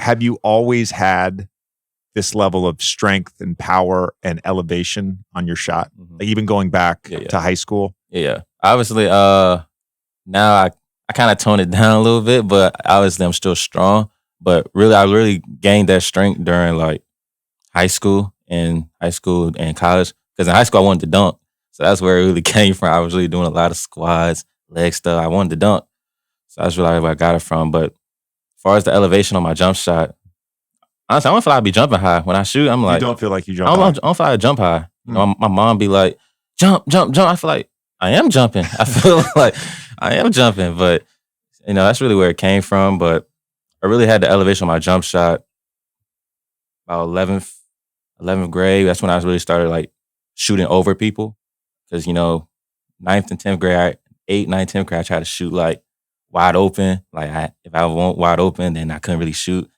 have you always had this level of strength and power and elevation on your shot? Like even going back to high school? Yeah. Obviously, now I kind of toned it down a little bit, but obviously I'm still strong. But really, I really gained that strength during like high school and college. Because in high school, I wanted to dunk. So that's where it really came from. I was really doing a lot of squats, leg stuff. I wanted to dunk. So that's really where I got it from. But as far as the elevation on my jump shot, honestly, I don't feel like I be jumping high. When I shoot, I'm like... You don't feel like you jump high? I don't feel like I jump high. You know, my mom be like, jump. I feel like I am jumping. I feel like I am jumping. But, you know, that's really where it came from. But I really had the elevation on my jump shot about 11th grade. That's when I really started, like, shooting over people. Because, you know, 9th and 10th grade, 8th, 9th, 10th grade, I tried to shoot, like, wide open. Like, if I want wide open, then I couldn't really shoot.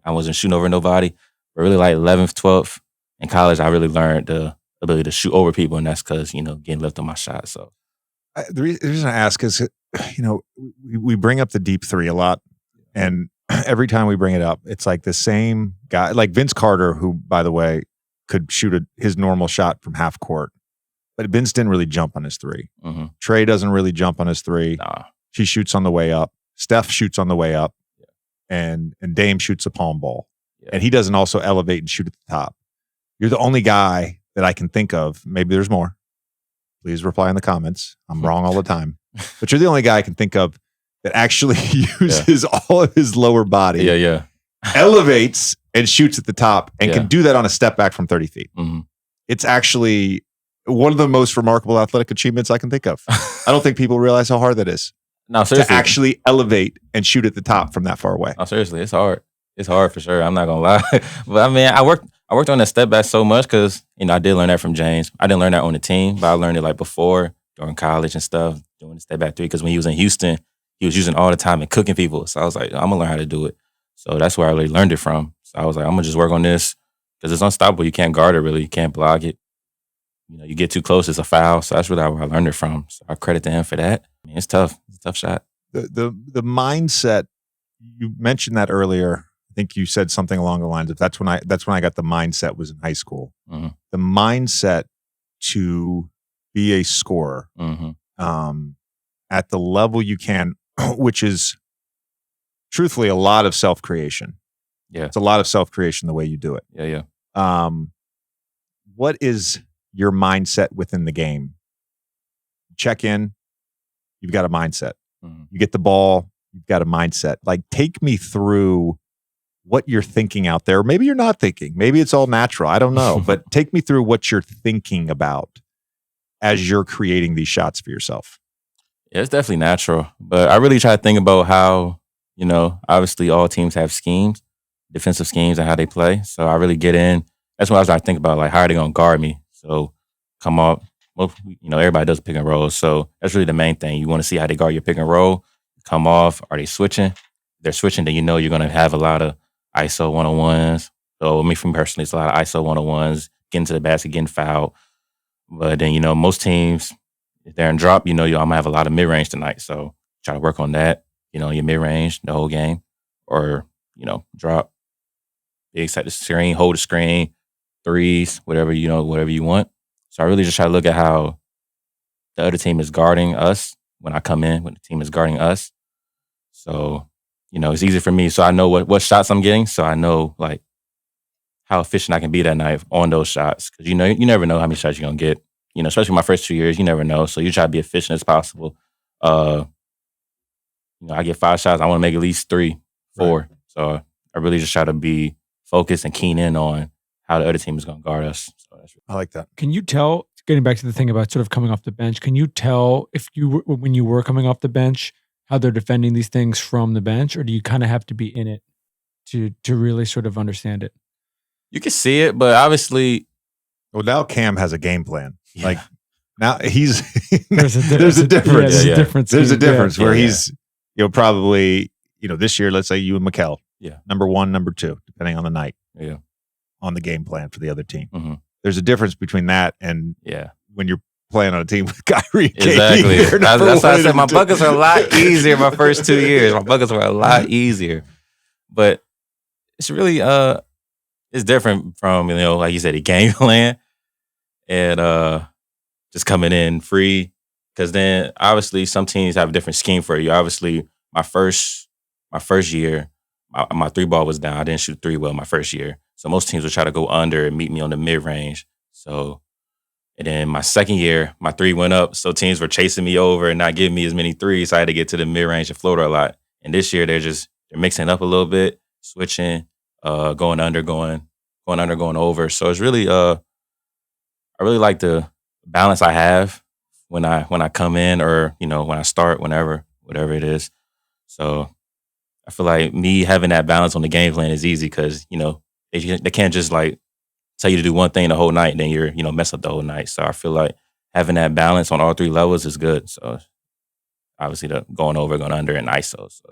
I wasn't shooting over nobody. But really, like, 11th, 12th in college, I really learned the ability to shoot over people, and that's because, you know, getting left on my shot. So the reason I ask is, you know, we bring up the deep three a lot, and every time we bring it up, it's like the same guy, like Vince Carter, who, by the way, could shoot his normal shot from half court, but Vince didn't really jump on his three. Trey doesn't really jump on his three. Nah. She shoots on the way up. Steph shoots on the way up, and Dame shoots a palm ball, and he doesn't also elevate and shoot at the top. You're the only guy that I can think of. Maybe there's more. Please reply in the comments. I'm wrong all the time, but you're the only guy I can think of that actually uses all of his lower body, elevates and shoots at the top, and can do that on a step back from 30 feet. It's actually one of the most remarkable athletic achievements I can think of. I don't think people realize how hard that is. No, seriously. To actually elevate and shoot at the top from that far away. No, seriously, it's hard. It's hard for sure. I'm not gonna lie. But I mean, I worked on that step back so much because, you know, I did learn that from James. I didn't learn that on the team, but I learned it like before during college and stuff, doing the step back three. Because when he was in Houston, he was using all the time and cooking people. So I was like, I'm gonna learn how to do it. So that's where I really learned it from. So I was like, I'm gonna just work on this because it's unstoppable. You can't guard it really. You can't block it. You know, you get too close, it's a foul. So that's really where I learned it from. So I credit to him for that. I mean, it's tough. It's a tough shot. The mindset, you mentioned that earlier. I think you said something along the lines of that's when I got the mindset was in high school. The mindset to be a scorer at the level you can, which is truthfully a lot of self-creation. Yeah. It's a lot of self-creation the way you do it. Yeah. What is your mindset within the game? Check in, you've got a mindset. You get the ball, you've got a mindset. Like, take me through what you're thinking out there. Maybe you're not thinking. Maybe it's all natural. I don't know. But take me through what you're thinking about as you're creating these shots for yourself. Yeah, it's definitely natural. But I really try to think about how, you know, obviously all teams have schemes, defensive schemes and how they play. So I really get in. That's what I was trying to think about, like, how are they going to guard me? So come up. Well, you know, everybody does pick and roll. So that's really the main thing. You want to see how they guard your pick and roll. Come off. Are they switching? If they're switching, then you know you're going to have a lot of ISO 101s. So me, from personally, it's a lot of ISO 101s, getting to the basket, getting fouled. But then, you know, most teams, if they're in drop, you know, I'm going to have a lot of mid-range tonight. So try to work on that, you know, your mid-range the whole game. Or, you know, drop, big set the screen, hold the screen, threes, whatever you want. So I really just try to look at how the other team is guarding us when I come in, when the team is guarding us. So, you know, it's easy for me. So I know what shots I'm getting. So I know, like, how efficient I can be that night on those shots. Because, you know, you never know how many shots you're going to get. You know, especially my first 2 years, you never know. So you try to be efficient as possible. You know, I get 5 shots. I want to make at least 3, 4. Right. So I really just try to be focused and keen in on how the other team is going to guard us. So that's I like that. Can you tell, getting back to the thing about sort of coming off the bench, can you tell when you were coming off the bench, how they're defending these things from the bench, or do you kind of have to be in it to really sort of understand it? You can see it, but obviously... Well, now Cam has a game plan. Yeah. Like, now he's... there's a difference. There's a difference. There's a difference where he's, you know, probably, you know, this year, let's say you and Mikkel. Yeah. Number 1, number 2, depending on the night. Yeah. On the game plan for the other team. There's a difference between that and when you're playing on a team with Kyrie. Exactly. That's why I said my buckets are a lot easier my first 2 years. My buckets were a lot easier. But It's really it's different from, like you said, the game plan and just coming in free. Because then obviously some teams have a different scheme for you. Obviously, my first year, my three ball was down. I didn't shoot three well my first year. So most teams would try to go under and meet me on the mid range. So, and then my second year, my three went up. So teams were chasing me over and not giving me as many threes. So I had to get to the mid range and floater a lot. And this year they're mixing it up a little bit, switching, going under, going over. So it's really I really like the balance I have when I come in, or when I start, whatever it is. So I feel like me having that balance on the game plan is easy because they can't just like tell you to do one thing the whole night and then you're mess up the whole night. So I feel like having that balance on all three levels is good. So obviously the going over, going under, and ISO. So